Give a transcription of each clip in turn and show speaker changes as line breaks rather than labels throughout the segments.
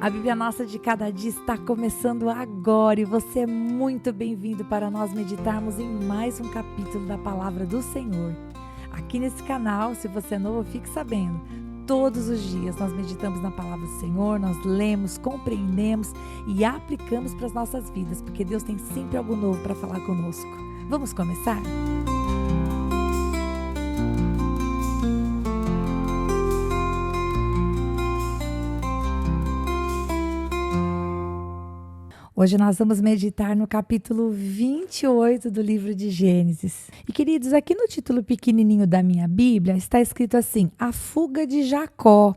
A Bíblia Nossa de Cada Dia está começando agora e você é muito bem-vindo para nós meditarmos em mais um capítulo da Palavra do Senhor. Aqui nesse canal, se você é novo, fique sabendo, todos os dias nós meditamos na Palavra do Senhor, nós lemos, compreendemos e aplicamos para as nossas vidas, porque Deus tem sempre algo novo para falar conosco. Vamos começar? Hoje nós vamos meditar no capítulo 28 do livro de Gênesis. E queridos, aqui no título pequenininho da minha Bíblia está escrito assim, a fuga de Jacó.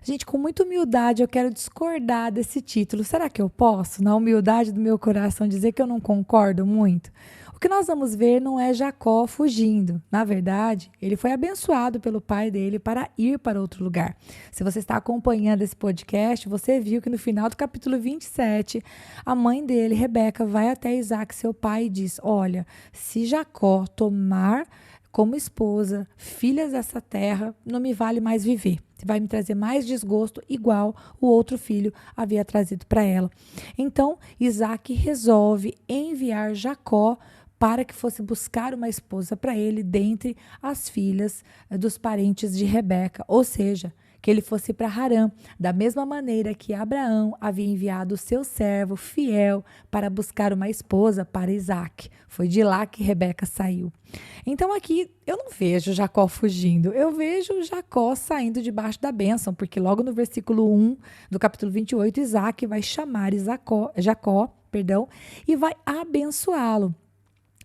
Gente, com muita humildade eu quero discordar desse título. Será que eu posso, na humildade do meu coração, dizer que eu não concordo muito? O que nós vamos ver não é Jacó fugindo. Na verdade, ele foi abençoado pelo pai dele para ir para outro lugar. Se você está acompanhando esse podcast, você viu que no final do capítulo 27, a mãe dele, Rebeca, vai até Isaac, seu pai, e diz, olha, se Jacó tomar como esposa filhas dessa terra, não me vale mais viver. Vai me trazer mais desgosto, igual o outro filho havia trazido para ela. Então, Isaac resolve enviar Jacó para que fosse buscar uma esposa para ele dentre as filhas dos parentes de Rebeca, ou seja, que ele fosse para Harã, da mesma maneira que Abraão havia enviado o seu servo fiel para buscar uma esposa para Isaac. Foi de lá que Rebeca saiu. Então aqui eu não vejo Jacó fugindo, eu vejo Jacó saindo debaixo da bênção, porque logo no versículo 1 do capítulo 28, Isaac vai chamar Jacó, e vai abençoá-lo.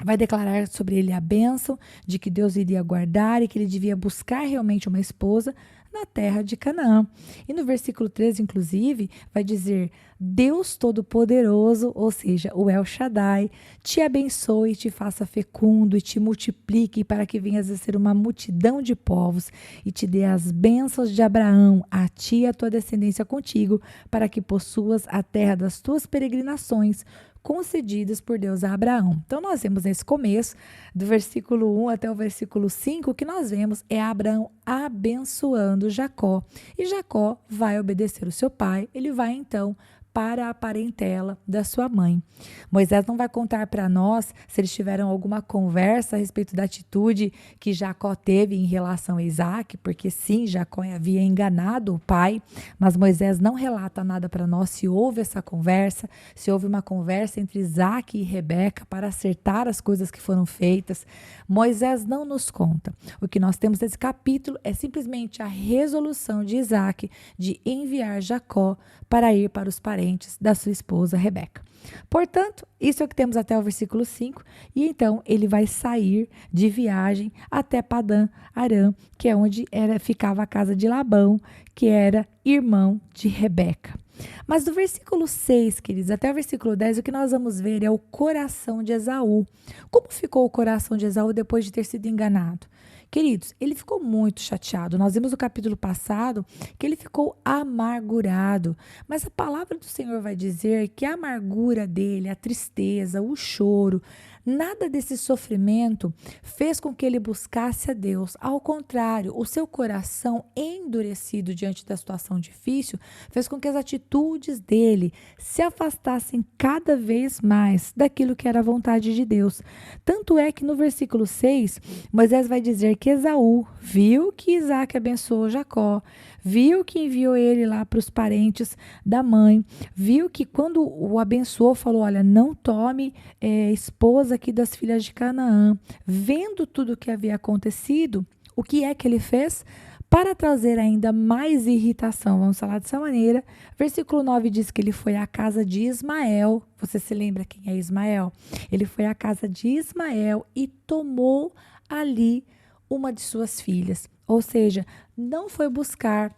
Vai declarar sobre ele a bênção de que Deus iria guardar e que ele devia buscar realmente uma esposa na terra de Canaã. E no versículo 13, inclusive, vai dizer, Deus Todo-Poderoso, ou seja, o El Shaddai, te abençoe e te faça fecundo e te multiplique para que venhas a ser uma multidão de povos e te dê as bênçãos de Abraão, a ti e a tua descendência contigo, para que possuas a terra das tuas peregrinações, concedidas por Deus a Abraão. Então, nós vemos nesse começo, do versículo 1 até o versículo 5, o que nós vemos é Abraão abençoando Jacó. E Jacó vai obedecer o seu pai, ele vai então para a parentela da sua mãe. Moisés não vai contar para nós se eles tiveram alguma conversa a respeito da atitude que Jacó teve em relação a Isaac, porque sim, Jacó havia enganado o pai, mas Moisés não relata nada para nós se houve essa conversa, se houve uma conversa entre Isaac e Rebeca para acertar as coisas que foram feitas. Moisés não nos conta. O que nós temos nesse capítulo é simplesmente a resolução de Isaac de enviar Jacó para ir para os parentes da sua esposa Rebeca. Portanto, isso é o que temos até o versículo 5, e então ele vai sair de viagem até Padã Arã, que é onde ficava a casa de Labão, que era irmão de Rebeca. Mas do versículo 6, queridos, até o versículo 10, o que nós vamos ver é o coração de Esaú. Como ficou o coração de Esaú depois de ter sido enganado? Queridos, ele ficou muito chateado. Nós vimos no capítulo passado que ele ficou amargurado. Mas a palavra do Senhor vai dizer que a amargura dele, a tristeza, o choro, nada desse sofrimento fez com que ele buscasse a Deus. Ao contrário, o seu coração endurecido diante da situação difícil fez com que as atitudes dele se afastassem cada vez mais daquilo que era a vontade de Deus. Tanto é que no versículo 6, Moisés vai dizer que Esaú viu que Isaac abençoou Jacó, viu que enviou ele lá para os parentes da mãe, viu que quando o abençoou, falou, olha, não tome esposa aqui das filhas de Canaã. Vendo tudo o que havia acontecido, o que é que ele fez? Para trazer ainda mais irritação, vamos falar dessa maneira, versículo 9 diz que ele foi à casa de Ismael. Você se lembra quem é Ismael? Ele foi à casa de Ismael e tomou ali uma de suas filhas, ou seja, não foi buscar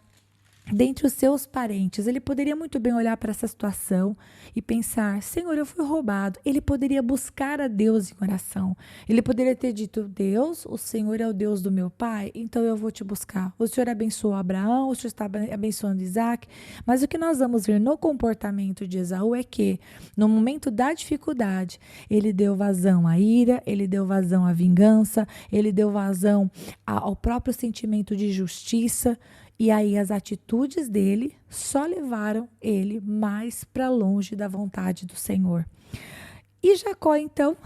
dentre os seus parentes. Ele poderia muito bem olhar para essa situação e pensar, Senhor, eu fui roubado. Ele poderia buscar a Deus em oração. Ele poderia ter dito, Deus, o Senhor é o Deus do meu pai, então eu vou te buscar. O Senhor abençoou Abraão, o Senhor está abençoando Isaac, mas o que nós vamos ver no comportamento de Esaú é que, no momento da dificuldade, ele deu vazão à ira, ele deu vazão à vingança, ele deu vazão ao próprio sentimento de justiça. E aí as atitudes dele só levaram ele mais para longe da vontade do Senhor. E Jacó, então,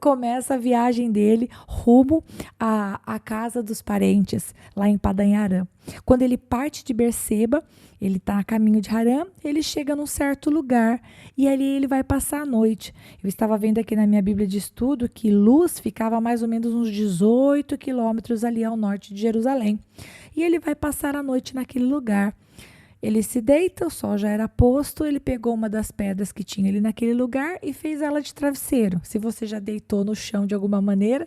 começa a viagem dele rumo à casa dos parentes, lá em Padan Aram. Quando ele parte de Berseba, ele está a caminho de Harã, ele chega num certo lugar e ali ele vai passar a noite. Eu estava vendo aqui na minha Bíblia de estudo que Luz ficava mais ou menos uns 18 quilômetros ali ao norte de Jerusalém. E ele vai passar a noite naquele lugar. Ele se deita, o sol já era posto, ele pegou uma das pedras que tinha ali naquele lugar e fez ela de travesseiro. Se você já deitou no chão de alguma maneira,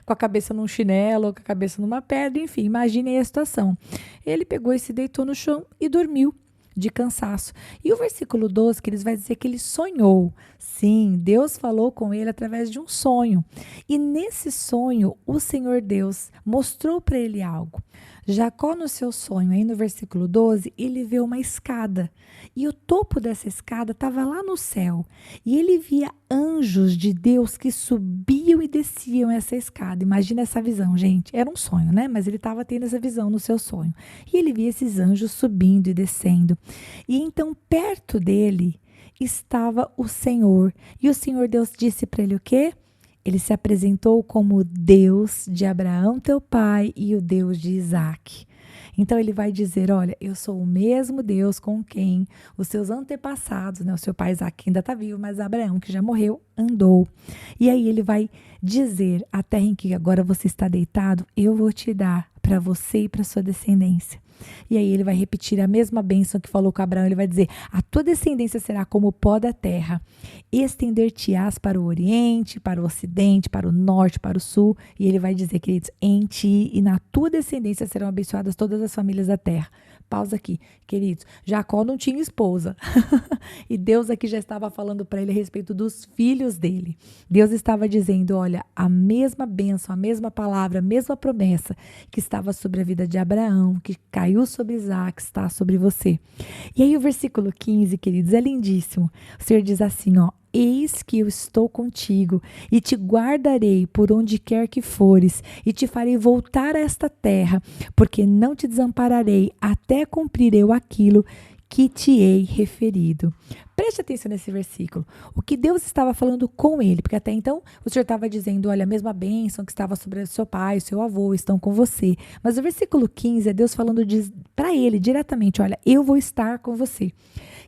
com a cabeça num chinelo ou com a cabeça numa pedra, enfim, imagine aí a situação. Ele pegou e se deitou no chão e dormiu de cansaço. E o versículo 12, que eles vai dizer que ele sonhou. Sim, Deus falou com ele através de um sonho. E nesse sonho, o Senhor Deus mostrou para ele algo. Jacó, no seu sonho, aí no versículo 12, ele vê uma escada. E o topo dessa escada estava lá no céu. E ele via anjos de Deus que subiam e desciam essa escada. Imagina essa visão, gente. Era um sonho, né? Mas ele estava tendo essa visão no seu sonho. E ele via esses anjos subindo e descendo. E então, perto dele, estava o Senhor. E o Senhor Deus disse para ele o quê? Ele se apresentou como Deus de Abraão, teu pai, e o Deus de Isaac. Então ele vai dizer, olha, eu sou o mesmo Deus com quem os seus antepassados, né, o seu pai Isaac ainda está vivo, mas Abraão, que já morreu, andou. E aí ele vai dizer, a terra em que agora você está deitado, eu vou te dar para você e para sua descendência. E aí ele vai repetir a mesma bênção que falou com Abraão. Ele vai dizer, a tua descendência será como o pó da terra. Estender-te-ás para o oriente, para o ocidente, para o norte, para o sul. E ele vai dizer, queridos, em ti e na tua descendência serão abençoadas todas as famílias da terra. Pausa aqui, queridos. Jacó não tinha esposa. E Deus aqui já estava falando para ele a respeito dos filhos dele. Deus estava dizendo, olha, a mesma bênção, a mesma palavra, a mesma promessa que estava sobre a vida de Abraão, que caiu sobre Isaac, está sobre você. E aí o versículo 15, queridos, é lindíssimo. O Senhor diz assim, ó, eis que eu estou contigo e te guardarei por onde quer que fores e te farei voltar a esta terra, porque não te desampararei até cumprir eu aquilo que te hei referido. Preste atenção nesse versículo. O que Deus estava falando com ele, porque até então o Senhor estava dizendo, olha, a mesma bênção que estava sobre o seu pai, o seu avô, estão com você. Mas o versículo 15 é Deus falando para ele diretamente, olha, eu vou estar com você.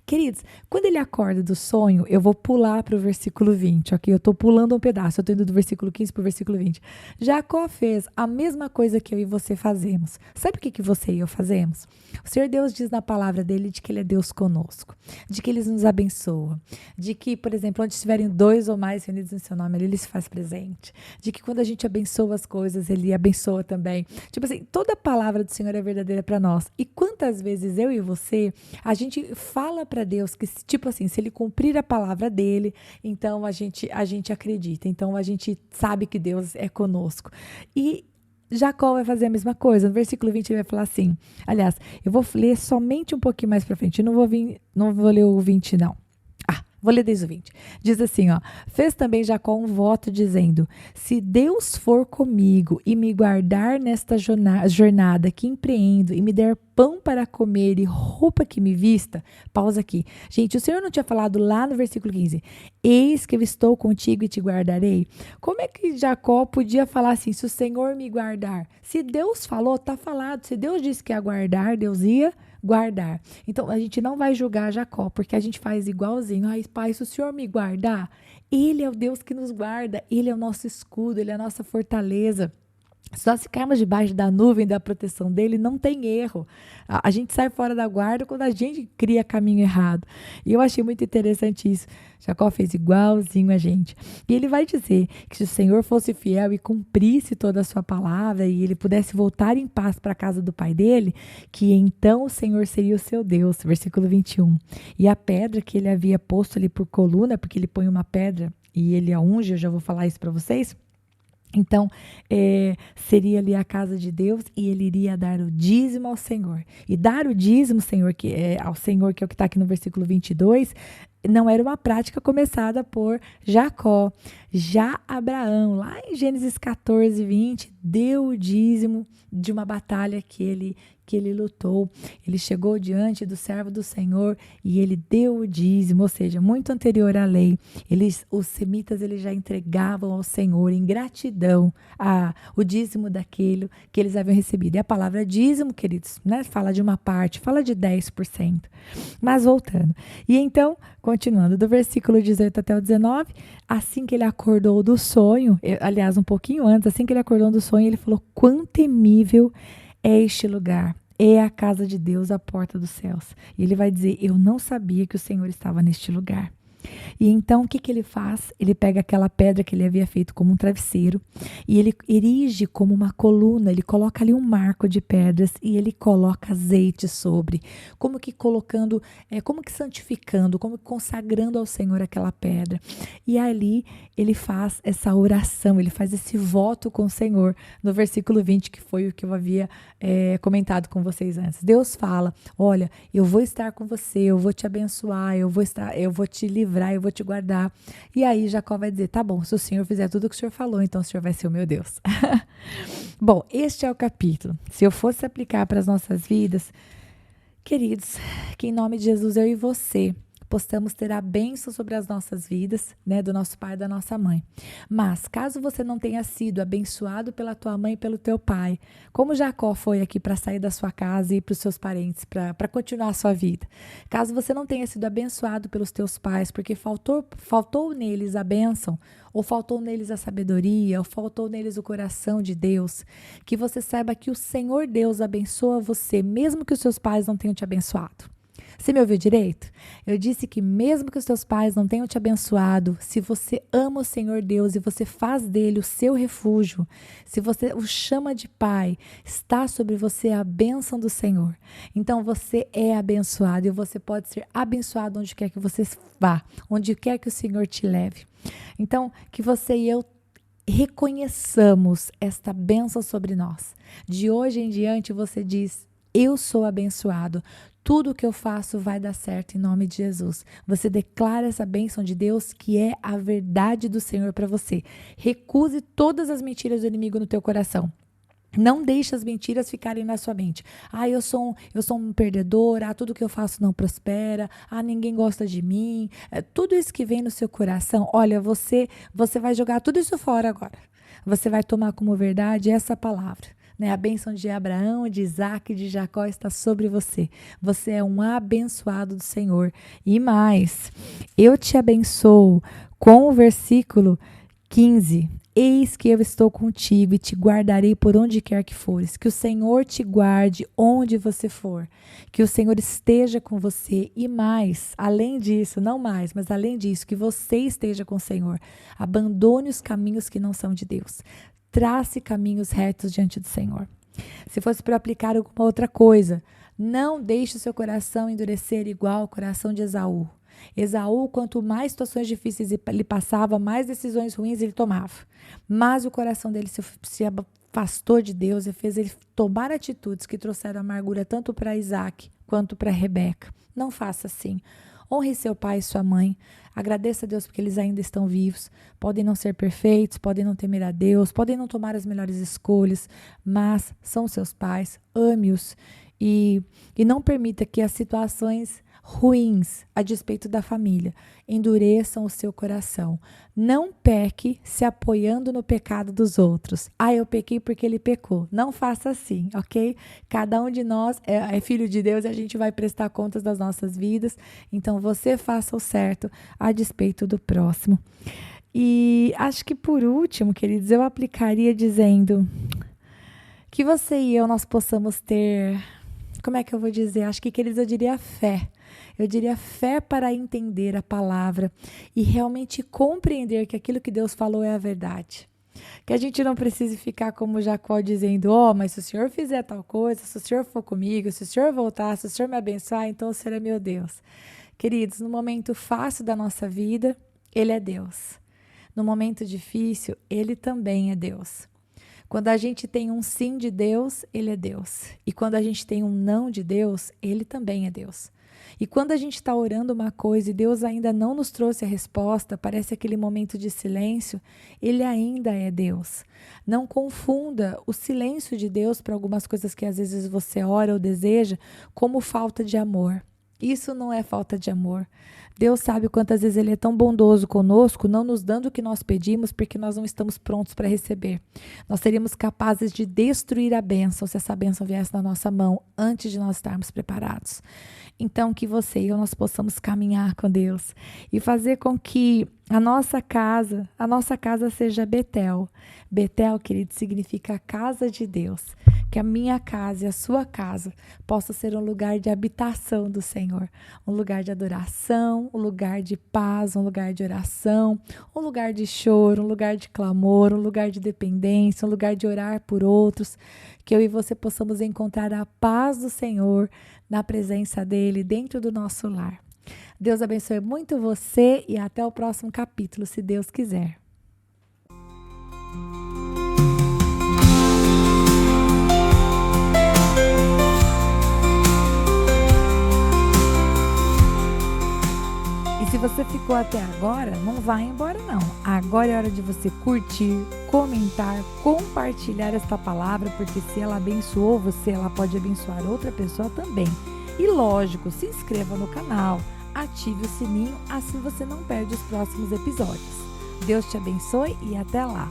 Queridos, quando ele acorda do sonho, eu vou pular para o versículo 20, ok? Eu estou pulando um pedaço, eu estou indo do versículo 15 para o versículo 20. Jacó fez a mesma coisa que eu e você fazemos. Sabe o que você e eu fazemos? O Senhor Deus diz na palavra dele de que ele é Deus conosco, de que ele nos abençoa, de que, por exemplo, onde estiverem dois ou mais reunidos no seu nome, ele se faz presente, de que quando a gente abençoa as coisas, ele abençoa também. Tipo assim, toda a palavra do Senhor é verdadeira para nós. E quantas vezes eu e você, a gente fala para Deus que, tipo assim, se ele cumprir a palavra dele, então a gente acredita, então a gente sabe que Deus é conosco. E Jacó vai fazer a mesma coisa. No versículo 20 ele vai falar assim, aliás, eu vou ler somente um pouquinho mais para frente, não vou ler o 20 não. Vou ler desde o 20. Diz assim, ó. Fez também Jacó um voto dizendo, se Deus for comigo e me guardar nesta jornada que empreendo e me der pão para comer e roupa que me vista. Pausa aqui. Gente, o Senhor não tinha falado lá no versículo 15, eis que eu estou contigo e te guardarei? Como é que Jacó podia falar assim, se o Senhor me guardar? Se Deus falou, tá falado. Se Deus disse que ia guardar, Deus ia guardar. Então, a gente não vai julgar Jacó, porque a gente faz igualzinho. Ai, pai, se o Senhor me guardar, ele é o Deus que nos guarda, ele é o nosso escudo, ele é a nossa fortaleza. Se nós ficarmos debaixo da nuvem da proteção dele, não tem erro. A gente sai fora da guarda quando a gente cria caminho errado. E eu achei muito interessante isso. Jacó fez igualzinho a gente. E ele vai dizer que se o Senhor fosse fiel e cumprisse toda a sua palavra e ele pudesse voltar em paz para a casa do pai dele, que então o Senhor seria o seu Deus. Versículo 21. E a pedra que ele havia posto ali por coluna, porque ele põe uma pedra e ele a unge, eu já vou falar isso para vocês. Então, seria ali a casa de Deus e ele iria dar o dízimo ao Senhor. E dar o dízimo ao Senhor, que é o que está aqui no versículo 22, não era uma prática começada por Jacó. Já Abraão, lá em Gênesis 14, 20, deu o dízimo de uma batalha que que ele lutou. Ele chegou diante do servo do Senhor e ele deu o dízimo, ou seja, muito anterior à lei. Os semitas eles já entregavam ao Senhor em gratidão o dízimo daquilo que eles haviam recebido. E a palavra dízimo, queridos, né, fala de uma parte, fala de 10%. Mas voltando. E então, continuando, do versículo 18 até o 19, assim que ele acordou do sonho, aliás, um pouquinho antes, assim que ele acordou do sonho, ele falou: quão temível é este lugar. É a casa de Deus, a porta dos céus. E ele vai dizer: eu não sabia que o Senhor estava neste lugar. E então, o que ele faz? Ele pega aquela pedra que ele havia feito como um travesseiro e ele erige como uma coluna, ele coloca ali um marco de pedras e ele coloca azeite sobre, como que colocando, como que santificando, como que consagrando ao Senhor aquela pedra. E ali ele faz essa oração, ele faz esse voto com o Senhor, no versículo 20, que foi o que eu havia comentado com vocês antes. Deus fala: olha, eu vou estar com você, eu vou te abençoar, eu vou te livrar, eu vou te guardar. E aí Jacó vai dizer: tá bom, se o Senhor fizer tudo o que o Senhor falou, então o Senhor vai ser o meu Deus. Bom, este é o capítulo. Se eu fosse aplicar para as nossas vidas, queridos, que em nome de Jesus eu e você possamos ter a bênção sobre as nossas vidas, né, do nosso pai e da nossa mãe. Mas, caso você não tenha sido abençoado pela tua mãe e pelo teu pai, como Jacó foi aqui para sair da sua casa e ir para os seus parentes, para continuar a sua vida. Caso você não tenha sido abençoado pelos teus pais, porque faltou neles a bênção, ou faltou neles a sabedoria, ou faltou neles o coração de Deus, que você saiba que o Senhor Deus abençoa você, mesmo que os seus pais não tenham te abençoado. Você me ouviu direito? Eu disse que mesmo que os teus pais não tenham te abençoado, se você ama o Senhor Deus e você faz dele o seu refúgio, se você o chama de pai, está sobre você a bênção do Senhor. Então você é abençoado e você pode ser abençoado onde quer que você vá, onde quer que o Senhor te leve. Então, que você e eu reconheçamos esta bênção sobre nós. De hoje em diante você diz: eu sou abençoado. Tudo que eu faço vai dar certo em nome de Jesus. Você declara essa bênção de Deus, que é a verdade do Senhor para você. Recuse todas as mentiras do inimigo no teu coração. Não deixe as mentiras ficarem na sua mente. Eu sou um perdedor. Tudo que eu faço não prospera. Ninguém gosta de mim. Tudo isso que vem no seu coração, olha, você vai jogar tudo isso fora agora. Você vai tomar como verdade essa palavra. A bênção de Abraão, de Isaac e de Jacó está sobre você. Você é um abençoado do Senhor. E mais, eu te abençoo com o versículo 15. Eis que eu estou contigo e te guardarei por onde quer que fores. Que o Senhor te guarde onde você for. Que o Senhor esteja com você. E mais, além disso, não mais, mas além disso, que você esteja com o Senhor. Abandone os caminhos que não são de Deus. Trace caminhos retos diante do Senhor. Se fosse para aplicar alguma outra coisa, não deixe o seu coração endurecer igual ao coração de Esaú. Esaú, quanto mais situações difíceis ele passava, mais decisões ruins ele tomava. Mas o coração dele se afastou de Deus e fez ele tomar atitudes que trouxeram amargura tanto para Isaac quanto para Rebeca. Não faça assim. Honre seu pai e sua mãe. Agradeça a Deus porque eles ainda estão vivos. Podem não ser perfeitos, podem não temer a Deus, podem não tomar as melhores escolhas, mas são seus pais. Ame-os e não permita que as situações ruins a despeito da família endureçam o seu coração. Não peque se apoiando no pecado dos outros. Eu pequei porque ele pecou. Não faça assim, ok? Cada um de nós é filho de Deus e a gente vai prestar contas das nossas vidas. Então você faça o certo a despeito do próximo. E acho que por último, queridos, eu aplicaria dizendo que você e eu nós possamos ter, como é que eu vou dizer? Acho que, queridos, eu diria fé. Eu diria fé para entender a palavra e realmente compreender que aquilo que Deus falou é a verdade. Que a gente não precise ficar como Jacó dizendo: mas se o Senhor fizer tal coisa, se o Senhor for comigo, se o Senhor voltar, se o Senhor me abençoar, então o Senhor é meu Deus. Queridos, no momento fácil da nossa vida, Ele é Deus. No momento difícil, Ele também é Deus. Quando a gente tem um sim de Deus, Ele é Deus. E quando a gente tem um não de Deus, Ele também é Deus. E quando a gente está orando uma coisa e Deus ainda não nos trouxe a resposta, parece aquele momento de silêncio, Ele ainda é Deus. Não confunda o silêncio de Deus para algumas coisas que às vezes você ora ou deseja como falta de amor. Isso não é falta de amor. Deus sabe quantas vezes Ele é tão bondoso conosco, não nos dando o que nós pedimos, porque nós não estamos prontos para receber. Nós seríamos capazes de destruir a bênção se essa bênção viesse na nossa mão antes de nós estarmos preparados. Então, que você e eu nós possamos caminhar com Deus e fazer com que a nossa casa seja Betel. Betel, querido, significa a casa de Deus. Que a minha casa e a sua casa possa ser um lugar de habitação do Senhor, um lugar de adoração, um lugar de paz, um lugar de oração, um lugar de choro, um lugar de clamor, um lugar de dependência, um lugar de orar por outros. Que eu e você possamos encontrar a paz do Senhor na presença dEle dentro do nosso lar. Deus abençoe muito você e até o próximo capítulo, se Deus quiser. Se você ficou até agora, não vai embora não. Agora é hora de você curtir, comentar, compartilhar esta palavra, porque se ela abençoou você, ela pode abençoar outra pessoa também. E lógico, se inscreva no canal, ative o sininho, assim você não perde os próximos episódios. Deus te abençoe e até lá!